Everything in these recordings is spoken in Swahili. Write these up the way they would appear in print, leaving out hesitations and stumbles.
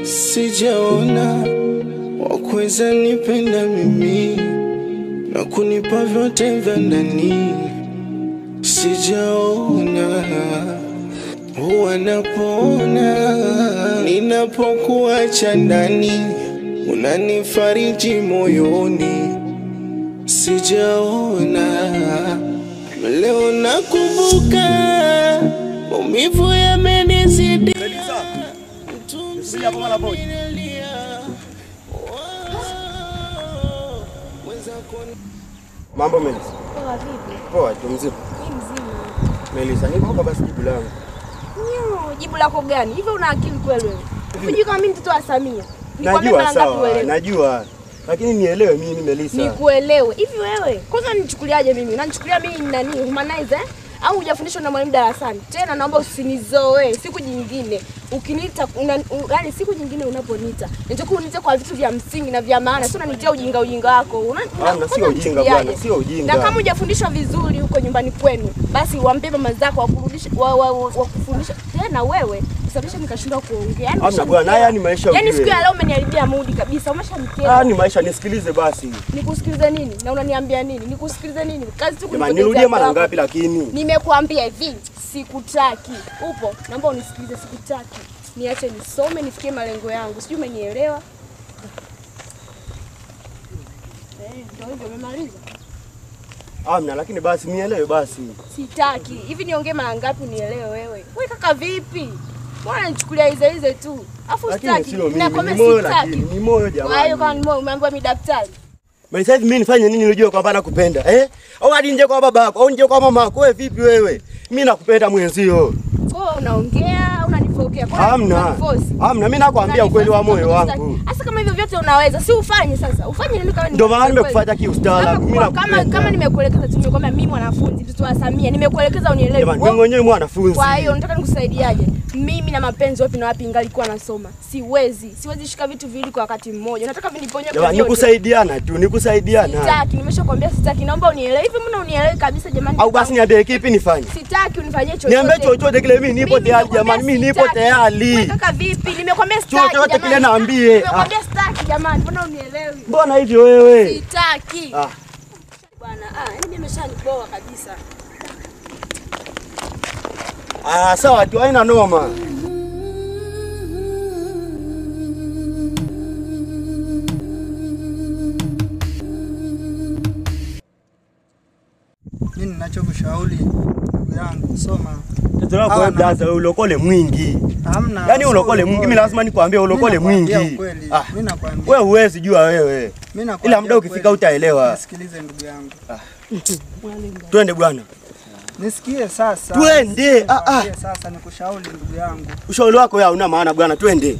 Sijaona wakuweza nipenda mimi na kunipa vyote vya ndani. Sijaona huwa napona ninapokuacha ndani, unanifariji moyoni. Sijaona leo nakumbuka maumivu yamenizidi. Mambo Melissa. Poa vipi? Poa, tu mzima. Mzima. Melissa, nipo basi jibu langu. Jibu lako gani? Hivi una akili kweli wewe? Unajua kama mimi mtoto wa Samia. Najua sawa, najua. Lakini nielewe mimi Melissa. Nikuelewe. Hivi wewe, kwanza nichukuliaje mimi? Unanichukulia mimi ni nani? Humanize au hujafundishwa na mwalimu darasani? Tena naomba usinizoe siku nyingine. Ukiniita yani siku nyingine unaponiita, nitakuwa uniite kwa vitu vya msingi na vya maana. Sio unanitia ujinga wako. Sio ujinga bwana, sio ujinga. Na kama hujafundishwa vizuri huko nyumbani kwenu, basi waambie mama zako wakurudishe wakufundisha. Tena wewe usababisha nikashindwa kuongea. Hamna bwana, yani maisha yani siku ya leo umeniharibia mood kabisa. Umeshanikera. Ni maisha, nisikilize basi. Nikusikilize nini? Na unaniambia nini? Nikusikilize nini? Kazi tu kunipotezea. Nirudie mara ngapi lakini? Nimekuambia hivi, sikutaki. Upo? Naomba unisikilize, sikutaki. Niache nisome nifikie malengo yangu. Sijui umenielewa? Ndio hivyo umemaliza. Hamna, lakini basi nielewe basi. Sitaki. Hivi niongee mara ngapi unielewe wewe? Wewe kaka vipi? Mbona nichukulia hizo tu? Afu sitaki. Nakwambia sitaki. Ni moyo jamani. Kwa hiyo kama ni moyo umeambiwa mimi daktari. Melissa, hivi mimi nifanye nini unajua kwamba nakupenda? Au hadi nje kwa babako, au nje kwa mamako, wewe vipi wewe? Mimi nakupenda mwenzio. Kwa unaongea au unanifokea? Hamna. Mimi nakwambia ukweli wa moyo wangu. Sasa kama hivyo vyote unaweza, si ufanye sasa. Ufanye nini kama ndio maana nimekufuata kiustaarabu. Mimi nakupenda. Kama nimekuelekeza tu nimekwambia mimi mwanafunzi mtoto wa Samia, nimekuelekeza unielewe. Jamani, mimi mwenyewe mwanafunzi. Kwa hiyo nataka nikusaidiaje? Mimi na mapenzi wapi na wapi ingalikuwa nasoma. Siwezi shika vitu viwili kwa wakati mmoja. Nataka viniponye kwa jamani, nikusaidiana tu, nikusaidiana. Sitaki, nimeshakwambia sitaki. Naomba unielewe. Hivi mbona unielewe kabisa jamani? Au basi niambie kipi nifanye? Sitaki unifanyie chochote. Niambie chochote kile, mimi nipo tayari jamani, mimi nipo tayari. Kaka vipi? Nimekwambia sitaki. Chochote kile naambie. Nimekwambia sitaki jamani. Mbona unielewi? Mbona hivyo wewe? Sitaki. Bwana, mimi nimeshanipoa kabisa. Sawa tu, haina noma. Mimi ninachokushauri ndugu yangu, soma. Tatizo lako wewe blaza, ulokole mwingi. Hamna. Yaani ulokole mwingi, mimi lazima nikwambie ulokole mwingi. Mimi nakwambia. Wewe huwezi jua wewe. Ila muda ukifika utaelewa. Nisikilize ndugu yangu. Twende bwana. Nisikie sasa. Twende. Sasa nikushauri ndugu yangu. Ushauri wako una maana bwana, twende.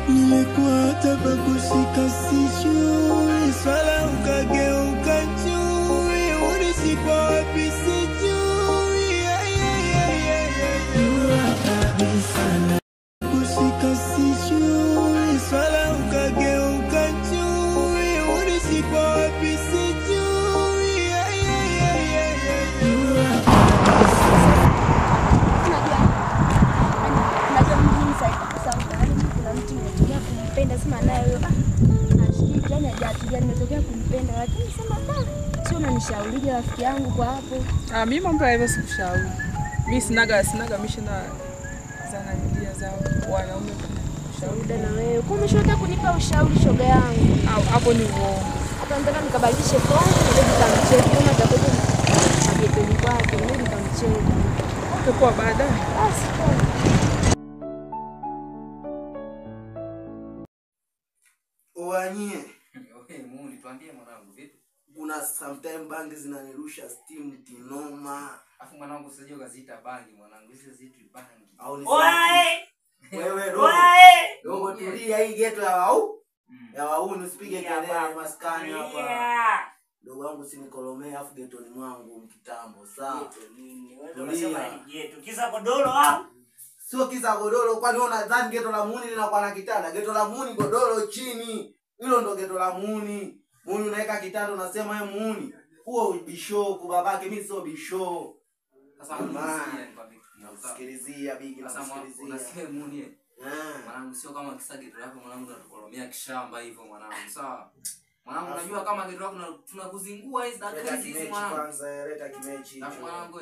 Nilikuwa hata kushika sijui, swala ukageuka juu, ulishikwa wapi sijui. Kushika sijui, swala ukageuka juu, ulishikwa wapi sijui. Sema nayo ashiki yani hajatulia, nimetokea kumpenda lakini sema sio unanishaurije rafiki yangu kwa hapo. Mimi mambo hivyo sikushauri. Mimi sinaga mishina zana njia zao wanaume kushauri na wewe. Kwa umeshoka kunipa ushauri shoga yangu. Hapo ni uongo. Hapa nataka nikabadilishe phone ndio nitamcheki kama atakuja ajepeni kwake ndio nitamcheki. Utakuwa baadaye. Basi. Wanyie. Mungu tuambie mwanangu vipi? Kuna sometime bangi zinanirusha steam tinoma. Afu mwanangu usije ukaziita bangi mwanangu, hizo zitu bangi. Wewe Robo tulia. tulia hii ghetto ya wau. Ya wau usipige kelele maskani hapa. Ndugu wangu usinikolomea afu getoni mwangu mkitambo sawa. Unasema ni geto. Kisa godoro au? Sio kisa godoro, kwani unadhani geto la muuni linakuwa na kitanda? Geto la muuni godoro chini. Hilo ndo geto la muuni. Muuni unaweka kitanda unasema wewe muuni. Huo bisho kubabake, mimi sio bisho. Sasa nasikilizia bigi nasikilizia. Unasikia muuni? Mwanangu sio kama kisa geto lako mwanangu tunakolomea kishamba hivyo mwanangu. Sawa? Mwanangu unajua kama geto lako tunakuzingua hizi dakika hizi mwanangu. Kwanza leta kimechi. Na mwanangu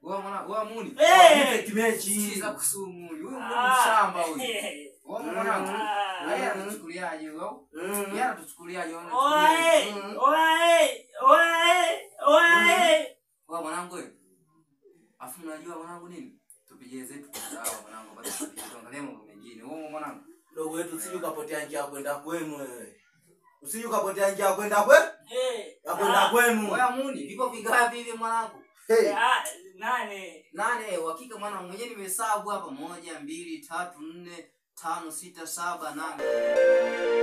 wewe mwanangu wewe muuni. Leta kimechi za kusumu. Huyu mshamba huyu. Wewe mwanangu. Yeye anatuchukuliaje wewe? Yeye anatuchukuliaje wewe? Wewe mwanangu wewe. Afu unajua mwanangu nini? Tupige zetu sawa mwanangu basi tuangalie mambo mengine. Wewe mwanangu. Ndugu wetu usije ukapotea njia kwenda kwenu wewe. Usije ukapotea njia kwenda kwenu? Ya kwenda kwenu. Wewe muuni, vipo vingapi hivi mwanangu? Nane, hakika mwana mwenyewe nimehesabu hapa 1 2 3 4 5 6 7 8.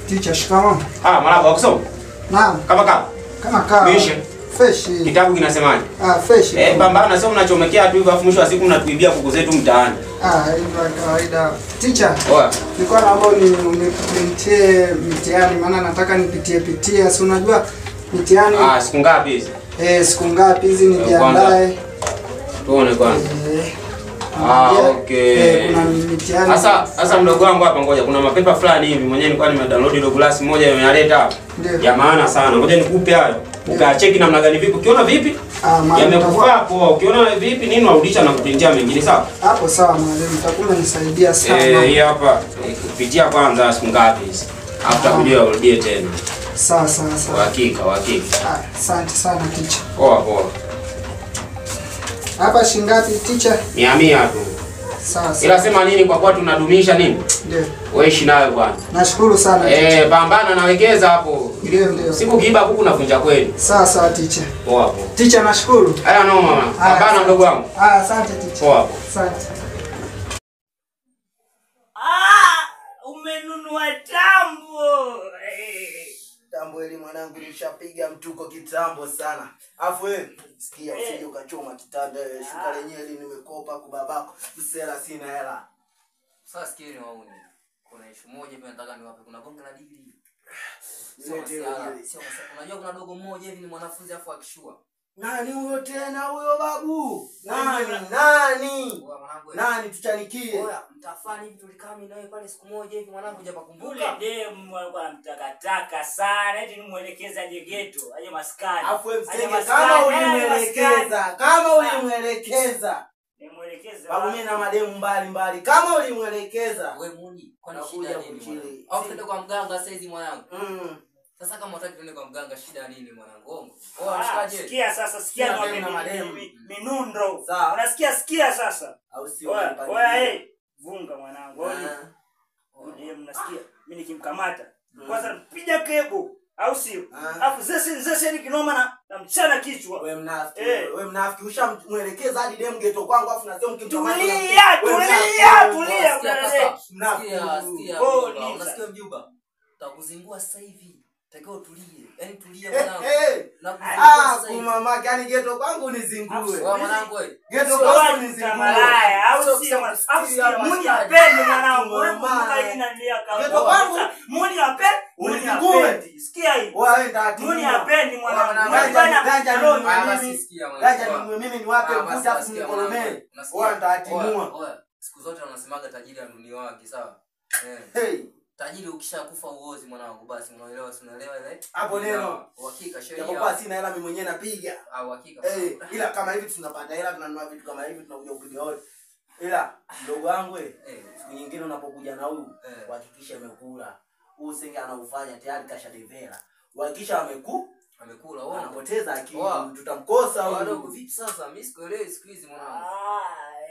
Teacher, shikamoo. Mwanangu wakusoma? Naam. Kama. Mishe. Fresh. Kitabu kinasemaje? Fresh. Pambana sio mnachomekea tu hivyo afu mwisho wa siku mnatuibia kuku zetu mtaani. Hivyo kawaida. Teacher. Oya. Nilikuwa naomba unipitie mtihani maana nataka nipitie. Si unajua mtihani. Siku ngapi hizi? Siku ngapi hizi nijiandae. Tuone kwanza. Okay. Kuna mtihani. Sasa mdogo wangu hapa ngoja kuna mapepa fulani hivi mwenyewe nilikuwa nimedownload ile glass moja imenaleta hapa. Ya maana sana. Ngoja nikupe hayo. Ukacheki namna gani vipi? Ukiona vipi? Yamekufaa poa. Ukiona vipi nini warudisha na kutinjia mengine sawa? Hapo sawa mwalimu. Utakuwa unisaidia sana. Hii hapa kupitia kwanza siku ngapi hizi? After video urudie tena. Sawa. Hakika. Asante sana teacher. Poa. Hapa shingapi teacher? 100 tu. Sawa. Ila sema nini kwa kuwa tunadumisha nini? Ndio. Wewe ishi nayo bwana. Nashukuru sana teacher. Pambana nawekeza hapo. Ndio. Siku kiiba kuku navunja kweli. Sawa teacher. Poa. Teacher nashukuru. Haya no mama. Pambana mdogo wangu. Asante teacher. Poa. Asante. Umenunua tambo. Tambo ile mwanangu nishapiga mtuko kitambo sana. Afu wewe sikia usije ukachoma kitanda shuka lenyewe nimekopa kwa babako. Usela sina hela. Sasa sikieni wauni. Kuna issue moja hivi nataka niwape. Kuna bonge la degree. Unajua kuna dogo mmoja hivi ni mwanafunzi afu akishua. Nani huyo tena huyo babu? Nani? Nani tuchanikie? Oya, mtafani hivi tulikami nawe pale siku moja hivi mwanangu hujapa kumbuka. Ule demu alikuwa mtakataka sana, eti nimuelekeza je geto, aje maskani. Afu msenge kama ulimwelekeza. Nimuelekeza. Babu mimi na mademu mbali. Kama ulimwelekeza. Wewe muni, kwani shida nini? Au twende kwa mganga sasa hizi mwanangu. Sasa kama unataka twende kwa mganga shida nini mwanangu? Mshikaje. Sikia sasa, sikia na mademu. Minundo. Unasikia sikia sasa. Au sio? Oya, vunga mwanangu. Ndiye mnasikia. Mimi nikimkamata. Kwanza piga kebo. Au sio? Alafu zese ni kinoma na mchana kichwa. Wewe mnafiki ushamuelekeza hadi demu geto kwangu afu nasema mkimkamata. Tulia. Sikia. Unasikia mjumba? Takuzingua sasa hivi. Takao tulie. Yaani tulia mwanangu. Mama yani geto kwangu nizingue. Wewe mwanangu wewe. Geto kwangu nizingue. Malaya au sio? Muni apende mwanangu. Geto kwangu muni apende. Sikia hivi. Muni apende mwanangu. Mimi niwape kuja kumkolomea. Wewe nitatimua. Siku zote wanasemaga tajiri anuni wake, sawa? tajiri ukishakufa uozi mwanangu basi unaelewa unaelewa ile. Hapo neno. Uhakika sheria. Japokuwa sina hela mimi mwenyewe napiga. Uhakika. Ila kama hivi tunapata hela tunanunua vitu kama hivi tunakuja kupiga wote. Ila ndogo wangu siku nyingine unapokuja na huyu hakikisha amekula. Huyu singe anaufanya tayari kashadevela. Hakikisha amekula wewe anapoteza akili tutamkosa huyu. Wadogo vipi sasa mimi sikuelewi siku hizi mwanangu.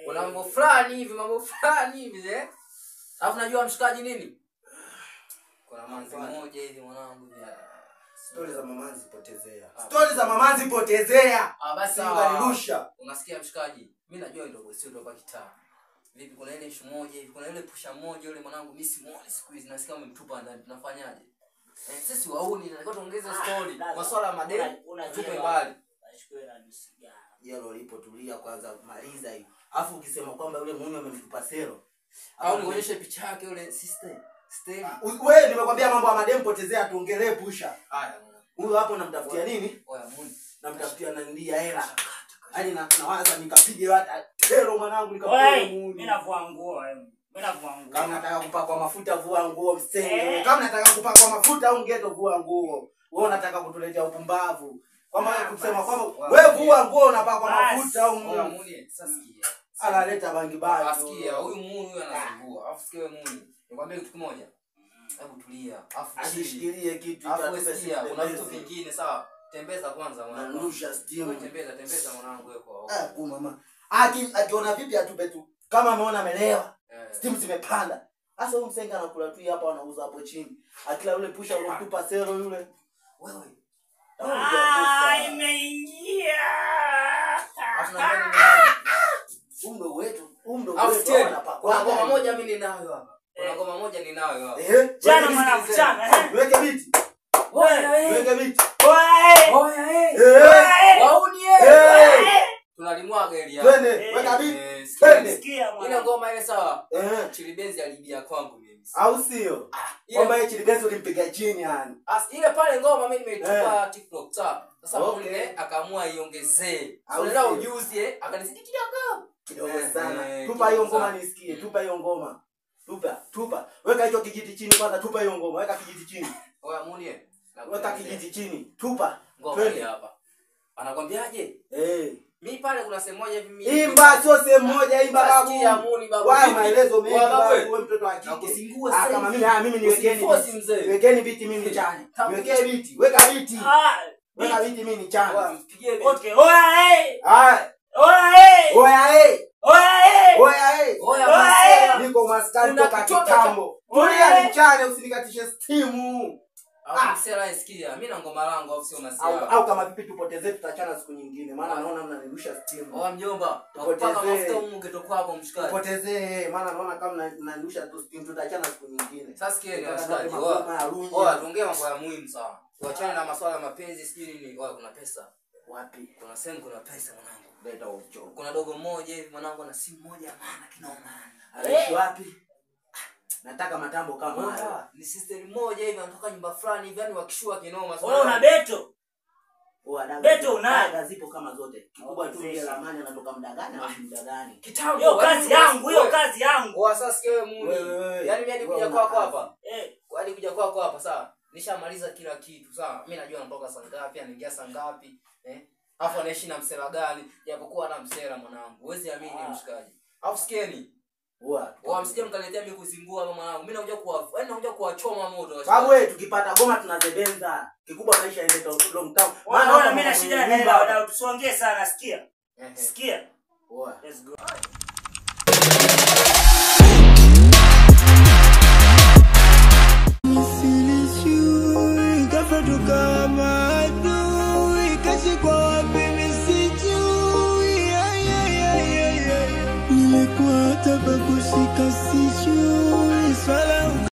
Kuna mambo fulani hivi Alafu najua mshikaji nini? Kuna manzi moja hivi mwanangu ya Stori za mamanzi potezea. Basi unganirusha. Unasikia mshikaji? Mimi najua ndio sio ndio kitaa. Vipi kuna ile issue moja hivi, kuna ile pusha moja yule mwanangu mimi simuoni siku hizi nasikia umemtupa ndani tunafanyaje? Sisi wauni nataka tuongeze story. Masuala ya madeni tupe mbali. Yalo lipotulia kwanza maliza hiyo. Alafu ukisema kwamba yule mume amemtupa sero au nionyeshe picha yake yule sister Steli. Wewe nimekwambia mambo ya madem potezea tuongelee pusha. Haya mwana. Huyo hapo namtafutia nini? Oya muni. Namtafutia na ndia hela. Hadi nawaza nikapige hata tero mwanangu nikapige muni. Mimi navua nguo Kama nataka kupakwa mafuta vua nguo msenge. Kama nataka kupakwa mafuta au ngeto vua nguo. Wewe unataka kutuletea upumbavu. Kwamba kusema kwamba wewe vua nguo unapakwa mafuta au muni. Sasa sikia. Analeta bangi baya. Asikia huyu muni huyu anazungua. Afu sikia wewe muni. Nikwambia kitu kimoja. Hebu tulia. Afu ashikilie kitu tutasikia. Kuna vitu vingine sawa. Tembeza kwanza mwanangu. Nurusha steam. Tembeza mwanangu wewe kwa. Mama. Akiona vipi atupe tu. Kama ameona amelewa. Steam zimepanda. Sasa huyu msenga anakula tu hapa anauza hapo chini. Akila yule pusha unamtupa sero yule. Wewe. Imeingia. Umdo wetu kuna ngoma moja mimi ninayo hapa. Kuna ngoma moja ninayo hapa. Jana mwanangu chana. Weke biti. Weke biti. Wauni tunalimwaga ile hapa. Twende, weka biti. Twende. Sikia mwana. Ile ngoma ile sawa. Chilibenzi alibia kwangu mimi. Au sio? Ngoma ile Chilibenzi ulimpiga chini yani. Ile pale ngoma mimi nimeitupa TikTok sawa. Sasa mwingine akaamua iongezee. Unaelewa ujuzi akanisindikia kidogo sana. Tupa hiyo ngoma nisikie. Tupa hiyo ngoma. Tupa. Weka hicho kijiti chini kwanza. Tupa hiyo ngoma. Weka kijiti chini. Oya munie. Weka kijiti chini. Tupa. Ngoma hii hapa. Anakwambiaje? Mimi pale kuna sehemu moja hivi mimi. Imba sio sehemu moja imba babu. Sikia muni babu. Wewe maelezo mengi babu wewe mtoto wa kike. Kama mimi niwekeni. Wekeni biti mimi chani. Niwekee biti. Weka biti. Weka biti mimi chani. Mpigie biti. Okay. Oya niko maskani toka kitambo. Tulia nichane usinikatishe stimu. Msela sikia, mimi na ngoma langu au sio masiara. Au kama vipi tupotezee tutachana siku nyingine. Maana naona mnanirusha stimu. Mjomba, tupaka mafuta ungeto kwako mshikaji. Tupotezee, maana naona kama mnanirusha tu stimu tutachana siku nyingine. Sasa sikieni mshikaji. Tuongee mambo ya muhimu sana. Tuachane na masuala ya mapenzi sijui nini. Kuna pesa. Wapi? Kuna sehemu kuna pesa mwanangu. Leta ucho. Kuna dogo mmoja hivi mwanangu ana simu moja ya maana kinoma. Anaishi wapi? Nataka matambo kama haya. Ni sister mmoja hivi anatoka nyumba fulani hivi yani wakishua kinoma. Wewe una beto? Beto unayo? Zipo kama zote. Kikubwa tu ile ramani anatoka mdagani au mdagani. Kitambo. Hiyo kazi yangu. Sasa sikia wewe muni. Yaani mimi hadi kuja kwako hapa. Hadi kuja kwako hapa sawa. Nishamaliza kila kitu sawa. Mimi najua natoka saa ngapi, anaingia saa ngapi. Afu anaishi na msela gani? Japokuwa ana msela mwanangu. Huwezi amini mshikaji. Afu sikieni. Msije mkaletea mimi kuzingua mama mwanangu. Mimi nakuja kuwachoma moto. Babu wewe tukipata goma tunazebenza. Kikubwa maisha yaende long term. Maana mimi na shida na hela wadau tusiongee sana sikia. Sikia. Let's go. Nilikuwa hata kushika